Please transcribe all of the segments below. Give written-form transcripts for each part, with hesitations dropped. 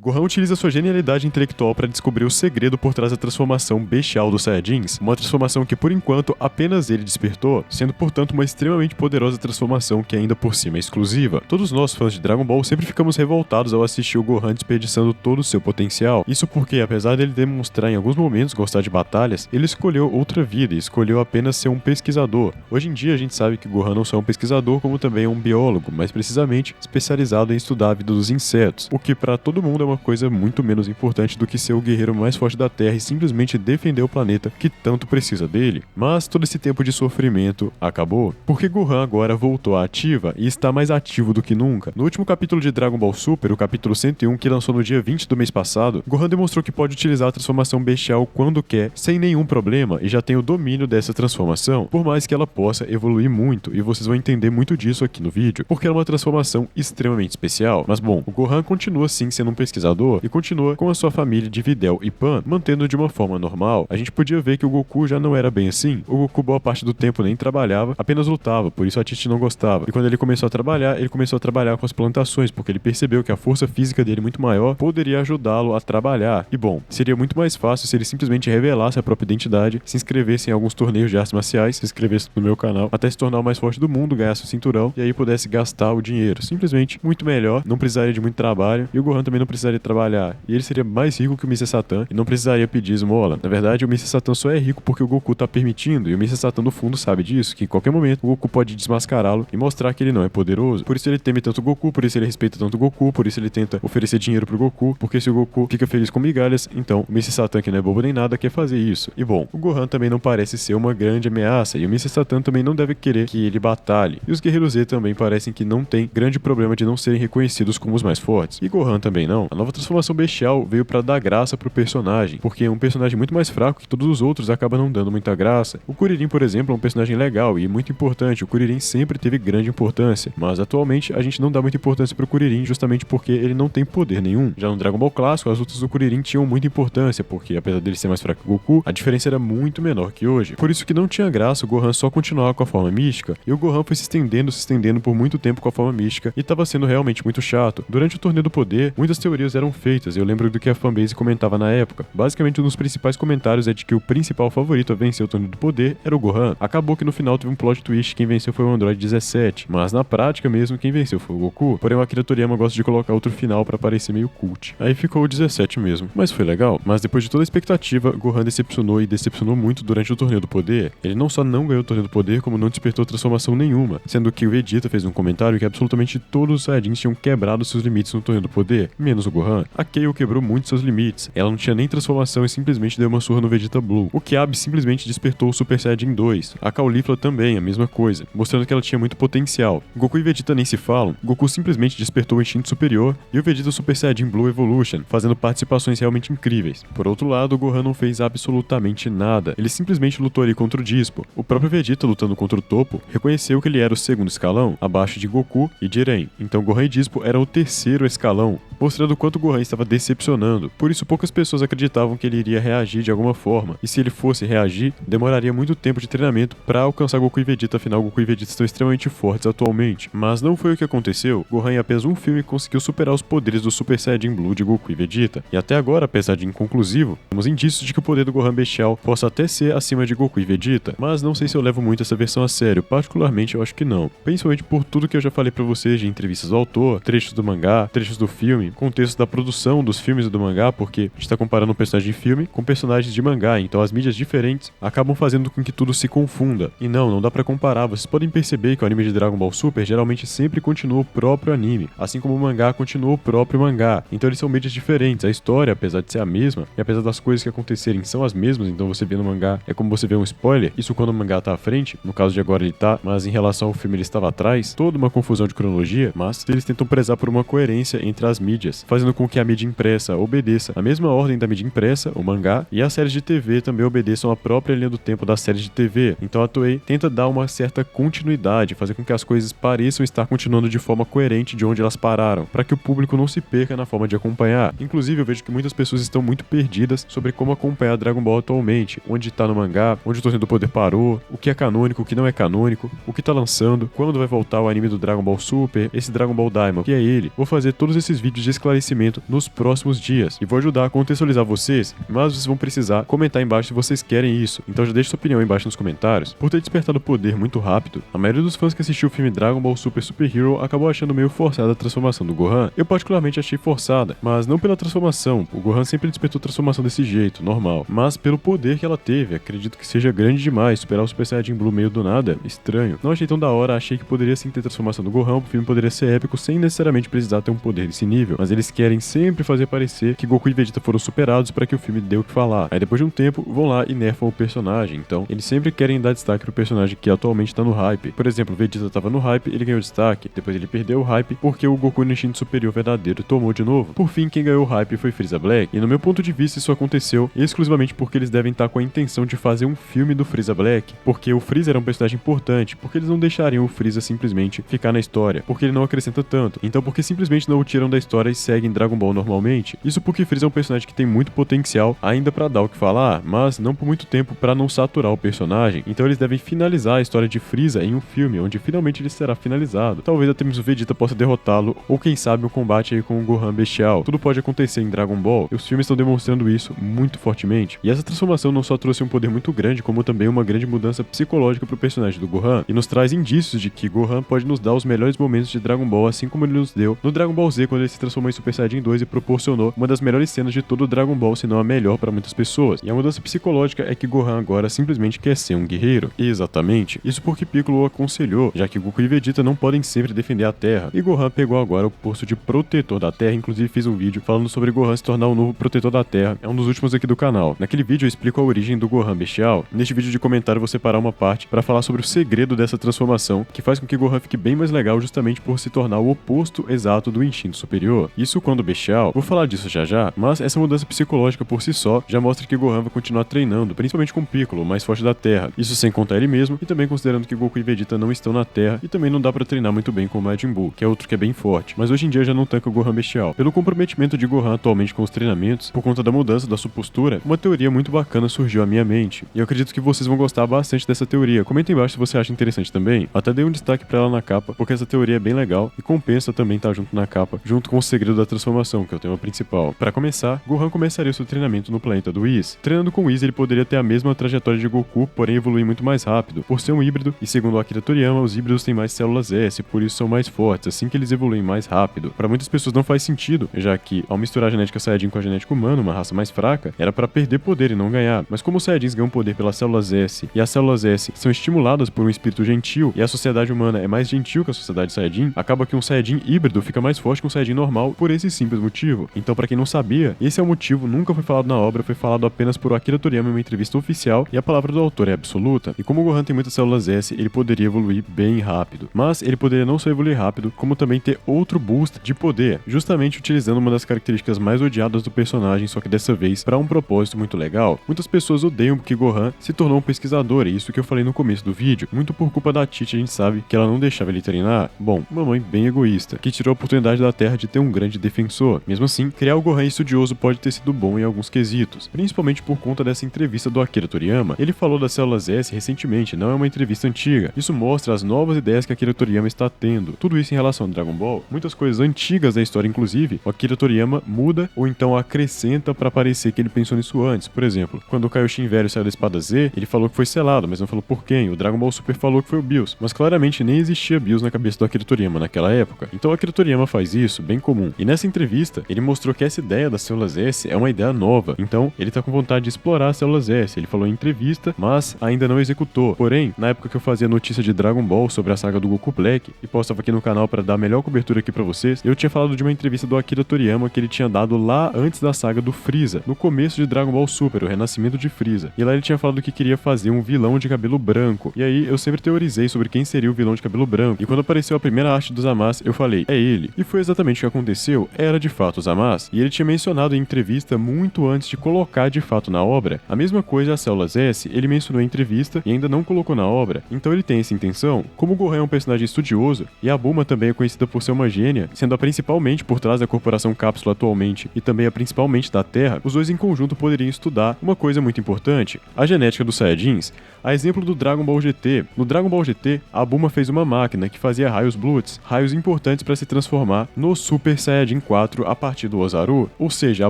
Gohan utiliza sua genialidade intelectual para descobrir o segredo por trás da transformação bestial dos Saiyajins, uma transformação que por enquanto apenas ele despertou, sendo portanto uma extremamente poderosa transformação que ainda por cima é exclusiva. Todos nós fãs de Dragon Ball sempre ficamos revoltados ao assistir o Gohan desperdiçando todo o seu potencial. Isso porque, apesar dele demonstrar em alguns momentos gostar de batalhas, ele escolheu outra vida e escolheu apenas ser um pesquisador. Hoje em dia a gente sabe que Gohan não só é um pesquisador, como também é um biólogo, mais precisamente especializado em estudar a vida dos insetos, o que para todo mundo é uma coisa muito menos importante do que ser o guerreiro mais forte da Terra e simplesmente defender o planeta que tanto precisa dele. Mas todo esse tempo de sofrimento acabou, porque Gohan agora voltou à ativa e está mais ativo do que nunca. No último capítulo de Dragon Ball Super, o capítulo 101, que lançou no dia 20 do mês passado, Gohan demonstrou que pode utilizar a transformação bestial quando quer, sem nenhum problema, e já tem o domínio dessa transformação, por mais que ela possa evoluir muito, e vocês vão entender muito disso aqui no vídeo, porque é uma transformação extremamente especial. Mas bom, o Gohan continua sim sendo um pesquisador e continua com a sua família de Videl e Pan, mantendo de uma forma normal. A gente podia ver que o Goku já não era bem assim. O Goku boa parte do tempo nem trabalhava, apenas lutava, por isso a Titi não gostava. E quando ele começou a trabalhar com as plantações, porque ele percebeu que a força física dele muito maior poderia ajudá-lo a trabalhar. E bom, seria muito mais fácil se ele simplesmente revelasse a própria identidade, se inscrevesse em alguns torneios de artes marciais, se inscrevesse no meu canal, até se tornar o mais forte do mundo, ganhasse o cinturão e aí pudesse gastar o dinheiro. Simplesmente muito melhor, não precisaria de muito trabalho e o Gohan também não precisaria trabalhar. E ele seria mais rico que o Mr. Satan e não precisaria pedir esmola. Na verdade, o Mr. Satan só é rico porque o Goku tá permitindo e o Mr. Satan no fundo sabe disso, que em qualquer momento o Goku pode desmascará-lo e mostrar que ele não é poderoso. Por isso ele teme tanto o Goku, por isso ele respeita tanto o Goku, por isso ele tenta oferecer dinheiro pro Goku, porque se o Goku fica feliz com migalhas, então o Mr. Satan, que não é bobo nem nada, quer fazer isso. E bom, o Gohan também não parece ser uma grande ameaça e o Mr. Satan também não deve querer que ele batalhe. E os Guerreiros Z também parecem que não tem grande problema de não serem reconhecidos como os mais fortes. E Gohan também não. A nova transformação bestial veio pra dar graça pro personagem, porque é um personagem muito mais fraco que todos os outros acaba não dando muita graça. O Kuririn, por exemplo, é um personagem legal e muito importante. O Kuririn sempre teve grande importância, mas atualmente a gente não dá muita importância pro Kuririn justamente porque ele não tem poder nenhum. Já no Dragon Ball clássico, as lutas do Kuririn tinham muita importância, porque apesar dele ser mais fraco que o Goku, a diferença era muito menor que hoje. Por isso que não tinha graça o Gohan só continuar com a forma mística, e o Gohan foi se estendendo por muito tempo com a forma mística, e tava sendo realmente muito chato. Durante o Torneio do Poder, muitas teorias eram feitas, e eu lembro do que a fanbase comentava na época. Basicamente, um dos principais comentários é de que o principal favorito a vencer o Torneio do Poder era o Gohan. Acabou que no final teve um plot twist, quem venceu foi o Android 17, mas na prática mesmo, quem venceu foi o Goku. Porém, o Akira Toriyama gosta de colocar outro final pra parecer meio cult. Aí ficou o 17 mesmo, mas foi legal. Mas depois de toda a expectativa, Gohan decepcionou e decepcionou muito durante o Torneio do Poder. Ele não só não ganhou o Torneio do Poder, como não despertou transformação nenhuma, sendo que o Vegeta fez um comentário que absolutamente todos os Saiyajins tinham quebrado seus limites no Torneio do Poder, menos o Gohan. A Kaio quebrou muito seus limites, ela não tinha nem transformação e simplesmente deu uma surra no Vegeta Blue. O Kiabe simplesmente despertou o Super Saiyajin 2, a Caulifla também, a mesma coisa, mostrando que ela tinha muito potencial. Goku e Vegeta nem se falam, Goku simplesmente despertou o instinto superior e o Vegeta Super Saiyajin Blue Evolution, fazendo participações realmente incríveis. Por outro lado, o Gohan não fez absolutamente nada, ele simplesmente lutou ali contra o Dispo. O próprio Vegeta, lutando contra o Topo, reconheceu que ele era o segundo escalão, abaixo de Goku e Jiren. Então Gohan e Dispo eram o terceiro escalão, mostrando o quanto Gohan estava decepcionando. Por isso poucas pessoas acreditavam que ele iria reagir de alguma forma, e se ele fosse reagir, demoraria muito tempo de treinamento para alcançar Goku e Vegeta, afinal Goku e Vegeta estão extremamente fortes atualmente. Mas não foi o que aconteceu. Gohan em apenas um filme conseguiu superar os poderes do Super Saiyajin Blue de Goku e Vegeta. E até agora, apesar de inconclusivo, temos indícios de que o poder do Gohan bestial possa até ser acima de Goku e Vegeta, mas não sei se eu levo muito essa versão a sério, particularmente eu acho que não. Principalmente por tudo que eu já falei pra vocês de entrevistas do autor, trechos do mangá, trechos do filme, contexto da produção dos filmes e do mangá, porque a gente tá comparando um personagem de filme com personagens de mangá, então as mídias diferentes acabam fazendo com que tudo se confunda. E não dá pra comparar, vocês podem perceber que o anime de Dragon Ball Super geralmente sempre continua o próprio anime, assim como o mangá continua o próprio mangá. Então eles são mídias diferentes, a história, apesar de ser a mesma, e apesar das coisas que acontecerem são as mesmas, então você vê no mangá, é como você vê um spoiler, isso quando o mangá tá à frente, no caso de agora ele tá, mas em relação ao filme ele estava atrás, toda uma confusão de cronologia, mas eles tentam prezar por uma coerência entre as mídias, fazendo com que a mídia impressa obedeça a mesma ordem da mídia impressa, o mangá, e as séries de TV também obedeçam a própria linha do tempo das séries de TV. Então a Toei tenta dar uma certa continuidade, fazer com que as coisas pareçam estar continuando de forma coerente de onde elas pararam, para que o público não se perca na forma de acompanhar. Inclusive eu vejo que muitas pessoas estão muito perdidas sobre como acompanhar Dragon Ball atualmente, onde tá no mangá, onde o Torneio do Poder parou, o que é canônico, o que não é canônico, o que tá lançando, quando vai voltar o anime do Dragon Ball Super, esse Dragon Ball Daima, que é ele. Vou fazer todos esses vídeos de esclarecimento acontecimento nos próximos dias. E vou ajudar a contextualizar vocês, mas vocês vão precisar comentar embaixo se vocês querem isso. Então já deixa sua opinião embaixo nos comentários. Por ter despertado poder muito rápido, a maioria dos fãs que assistiu o filme Dragon Ball Super Super Hero acabou achando meio forçada a transformação do Gohan. Eu particularmente achei forçada, mas não pela transformação. O Gohan sempre despertou transformação desse jeito, normal. Mas pelo poder que ela teve, acredito que seja grande demais. Superar o Super Saiyajin Blue meio do nada, estranho. Não achei tão da hora, achei que poderia sim ter transformação do Gohan, o filme poderia ser épico sem necessariamente precisar ter um poder desse nível. Mas eles querem sempre fazer parecer que Goku e Vegeta foram superados para que o filme dê o que falar. Aí depois de um tempo, vão lá e nerfam o personagem. Então, eles sempre querem dar destaque pro personagem que atualmente tá no hype. Por exemplo, o Vegeta tava no hype, ele ganhou destaque. Depois ele perdeu o hype porque o Goku no instinto superior verdadeiro tomou de novo. Por fim, quem ganhou o hype foi Frieza Black. E no meu ponto de vista, isso aconteceu exclusivamente porque eles devem estar com a intenção de fazer um filme do Frieza Black. Porque o Frieza era um personagem importante. Porque eles não deixariam o Frieza simplesmente ficar na história. Porque ele não acrescenta tanto. Então, porque simplesmente não o tiram da história e seguem Dragon Ball normalmente. Isso porque Frieza é um personagem que tem muito potencial ainda pra dar o que falar, mas não por muito tempo pra não saturar o personagem. Então eles devem finalizar a história de Frieza em um filme, onde finalmente ele será finalizado. Talvez até mesmo o Vegeta possa derrotá-lo, ou quem sabe um combate aí com o Gohan bestial. Tudo pode acontecer em Dragon Ball, e os filmes estão demonstrando isso muito fortemente. E essa transformação não só trouxe um poder muito grande, como também uma grande mudança psicológica pro personagem do Gohan, e nos traz indícios de que Gohan pode nos dar os melhores momentos de Dragon Ball, assim como ele nos deu no Dragon Ball Z, quando ele se transformou em Super Saiyajin 2 e proporcionou uma das melhores cenas de todo o Dragon Ball, se não a melhor para muitas pessoas. E a mudança psicológica é que Gohan agora simplesmente quer ser um guerreiro. Exatamente. Isso porque Piccolo o aconselhou, já que Goku e Vegeta não podem sempre defender a Terra. E Gohan pegou agora o posto de protetor da Terra, inclusive fiz um vídeo falando sobre Gohan se tornar o novo protetor da Terra. É um dos últimos aqui do canal. Naquele vídeo eu explico a origem do Gohan bestial. Neste vídeo de comentário eu vou separar uma parte para falar sobre o segredo dessa transformação, que faz com que Gohan fique bem mais legal justamente por se tornar o oposto exato do instinto superior. Isso quando bestial, vou falar disso já, mas essa mudança psicológica por si só já mostra que Gohan vai continuar treinando, principalmente com Piccolo, o mais forte da Terra. Isso sem contar ele mesmo, e também considerando que Goku e Vegeta não estão na Terra, e também não dá pra treinar muito bem com o Majin Buu, que é outro que é bem forte, mas hoje em dia já não tanca o Gohan bestial. Pelo comprometimento de Gohan atualmente com os treinamentos, por conta da mudança da sua postura, uma teoria muito bacana surgiu à minha mente, e eu acredito que vocês vão gostar bastante dessa teoria. Comenta embaixo se você acha interessante também. Até dei um destaque pra ela na capa, porque essa teoria é bem legal, e compensa também estar junto na capa, junto com o segredo da transformação, que é o tema principal. Para começar, Gohan começaria seu treinamento no planeta do Whis. Treinando com Whis, ele poderia ter a mesma trajetória de Goku, porém evoluir muito mais rápido. Por ser um híbrido, e segundo Akira Toriyama, os híbridos têm mais células S, por isso são mais fortes, assim que eles evoluem mais rápido. Para muitas pessoas não faz sentido, já que, ao misturar a genética Saiyajin com a genética humana, uma raça mais fraca, era para perder poder e não ganhar. Mas como os Saiyajins ganham poder pelas células S, e as células S são estimuladas por um espírito gentil, e a sociedade humana é mais gentil que a sociedade Saiyajin, acaba que um Saiyajin híbrido fica mais forte que um Saiyajin normal por esse simples motivo. Então, para quem não sabia, esse é o motivo, nunca foi falado na obra, foi falado apenas por Akira Toriyama em uma entrevista oficial, e a palavra do autor é absoluta. E como o Gohan tem muitas células S, ele poderia evoluir bem rápido. Mas ele poderia não só evoluir rápido, como também ter outro boost de poder, justamente utilizando uma das características mais odiadas do personagem, só que dessa vez para um propósito muito legal. Muitas pessoas odeiam porque Gohan se tornou um pesquisador, e isso que eu falei no começo do vídeo, muito por culpa da Tite, a gente sabe que ela não deixava ele treinar. Bom, uma mãe bem egoísta, que tirou a oportunidade da Terra de ter um grande defensor. Mesmo assim, criar o Gohan estudioso pode ter sido bom em alguns quesitos, principalmente por conta dessa entrevista do Akira Toriyama. Ele falou das células S recentemente, não é uma entrevista antiga. Isso mostra as novas ideias que Akira Toriyama está tendo. Tudo isso em relação ao Dragon Ball, muitas coisas antigas da história inclusive, o Akira Toriyama muda ou então acrescenta para parecer que ele pensou nisso antes. Por exemplo, quando o Kaioshin velho saiu da espada Z, ele falou que foi selado, mas não falou por quem. O Dragon Ball Super falou que foi o Bills, mas claramente nem existia Bills na cabeça do Akira Toriyama naquela época. Então o Akira Toriyama faz isso, bem comum. E nessa entrevista, ele mostrou que essa ideia das células S é uma ideia nova. Então, ele tá com vontade de explorar as células S. Ele falou em entrevista, mas ainda não executou. Porém, na época que eu fazia notícia de Dragon Ball sobre a saga do Goku Black, e postava aqui no canal para dar a melhor cobertura aqui pra vocês, eu tinha falado de uma entrevista do Akira Toriyama que ele tinha dado lá antes da saga do Freeza, no começo de Dragon Ball Super, o renascimento de Freeza. E lá ele tinha falado que queria fazer um vilão de cabelo branco. E aí, eu sempre teorizei sobre quem seria o vilão de cabelo branco. E quando apareceu a primeira arte do Zamasu, eu falei, é ele. E foi exatamente o que aconteceu, era de fato o Zamasu. E ele tinha mencionado em entrevista muito antes de colocar de fato na obra. A mesma coisa as células S, ele mencionou em entrevista e ainda não colocou na obra. Então ele tem essa intenção. Como o Gohan é um personagem estudioso, e a Bulma também é conhecida por ser uma gênia, sendo a principalmente por trás da Corporação Cápsula atualmente, e também a principalmente da Terra, os dois em conjunto poderiam estudar uma coisa muito importante, a genética dos Saiyajins. A exemplo do Dragon Ball GT. No Dragon Ball GT, a Bulma fez uma máquina que fazia raios Bloods, raios importantes para se transformar no Super Saiyajin Saiyajin 4 a partir do Ozaru, ou seja, a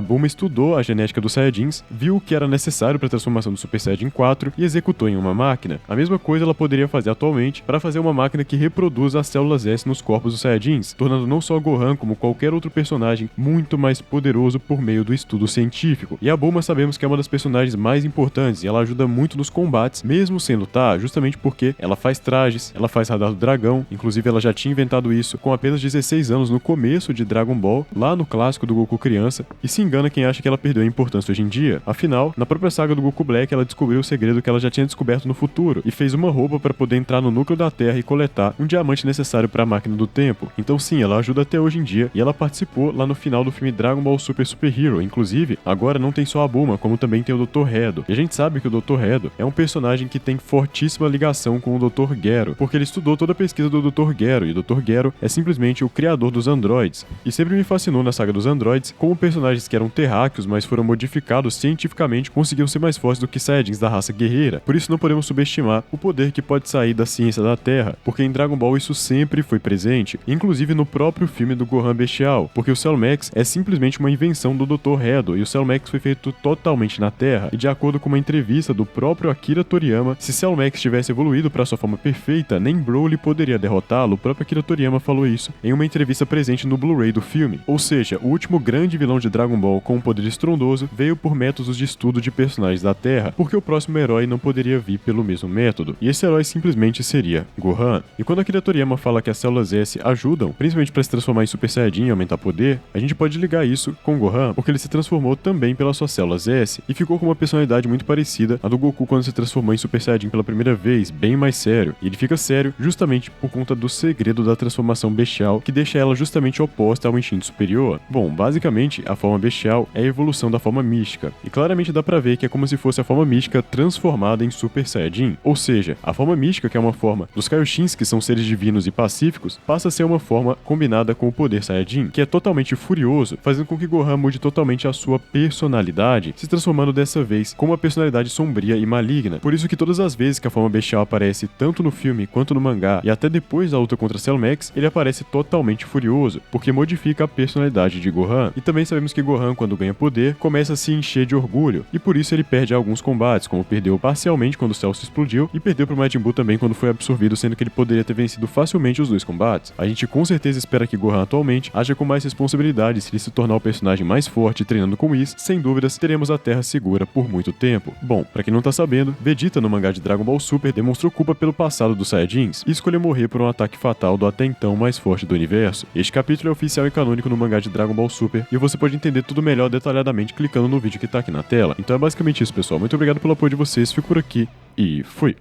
Bulma estudou a genética dos Saiyajins, viu o que era necessário para a transformação do Super Saiyajin 4 e executou em uma máquina. A mesma coisa ela poderia fazer atualmente para fazer uma máquina que reproduz as células S nos corpos dos Saiyajins, tornando não só Gohan como qualquer outro personagem muito mais poderoso por meio do estudo científico. E a Bulma sabemos que é uma das personagens mais importantes e ela ajuda muito nos combates, mesmo sendo justamente porque ela faz trajes, ela faz radar do dragão, inclusive ela já tinha inventado isso com apenas 16 anos no começo de Dragon Ball, lá no clássico do Goku criança, e se engana quem acha que ela perdeu a importância hoje em dia. Afinal, na própria saga do Goku Black ela descobriu o segredo que ela já tinha descoberto no futuro, e fez uma roupa para poder entrar no núcleo da Terra e coletar um diamante necessário para a máquina do tempo. Então sim, ela ajuda até hoje em dia, e ela participou lá no final do filme Dragon Ball Super Super Hero. Inclusive, agora não tem só a Bulma, como também tem o Dr. Hedo. E a gente sabe que o Dr. Hedo é um personagem que tem fortíssima ligação com o Dr. Gero, porque ele estudou toda a pesquisa do Dr. Gero, e o Dr. Gero é simplesmente o criador dos androides. E sempre me fascinou na saga dos androides como personagens que eram terráqueos, mas foram modificados cientificamente, conseguiam ser mais fortes do que Saiyajins da raça guerreira. Por isso não podemos subestimar o poder que pode sair da ciência da Terra, porque em Dragon Ball isso sempre foi presente, inclusive no próprio filme do Gohan Bestial, porque o Cell Max é simplesmente uma invenção do Dr. Hedo, e o Cell Max foi feito totalmente na Terra, e de acordo com uma entrevista do próprio Akira Toriyama, se Cell Max tivesse evoluído para sua forma perfeita, nem Broly poderia derrotá-lo. O próprio Akira Toriyama falou isso em uma entrevista presente no Blu-ray do filme. Ou seja, o último grande vilão de Dragon Ball com um poder estrondoso veio por métodos de estudo de personagens da Terra, porque o próximo herói não poderia vir pelo mesmo método, e esse herói simplesmente seria Gohan. E quando Akira Toriyama fala que as células S ajudam, principalmente para se transformar em Super Saiyajin e aumentar poder, a gente pode ligar isso com Gohan, porque ele se transformou também pelas suas células S, e ficou com uma personalidade muito parecida à do Goku quando se transformou em Super Saiyajin pela primeira vez, bem mais sério. E ele fica sério justamente por conta do segredo da transformação bestial, que deixa ela justamente oposta ao instinto superior. Bom, basicamente, a forma bestial é a evolução da forma mística, e claramente dá pra ver que é como se fosse a forma mística transformada em Super Saiyajin. Ou seja, a forma mística, que é uma forma dos Kaioshins, que são seres divinos e pacíficos, passa a ser uma forma combinada com o poder Saiyajin, que é totalmente furioso, fazendo com que Gohan mude totalmente a sua personalidade, se transformando dessa vez com uma personalidade sombria e maligna. Por isso que todas as vezes que a forma bestial aparece tanto no filme quanto no mangá, e até depois da luta contra Cell Max, ele aparece totalmente furioso, porque modifica a personalidade de Gohan. E também sabemos que Gohan, quando ganha poder, começa a se encher de orgulho, e por isso ele perde alguns combates, como perdeu parcialmente quando o Cell se explodiu, e perdeu pro Majin Buu também quando foi absorvido, sendo que ele poderia ter vencido facilmente os dois combates. A gente com certeza espera que Gohan atualmente haja com mais responsabilidade. Se ele se tornar o personagem mais forte treinando com Whis, sem dúvidas teremos a Terra segura por muito tempo. Bom, pra quem não tá sabendo, Vegeta no mangá de Dragon Ball Super demonstrou culpa pelo passado dos Saiyajins e escolheu morrer por um ataque fatal do até então mais forte do universo. Este capítulo é oficial e canônico no mangá de Dragon Ball Super, e você pode entender tudo melhor detalhadamente clicando no vídeo que tá aqui na tela. Então é basicamente isso, pessoal. Muito obrigado pelo apoio de vocês, fico por aqui e fui!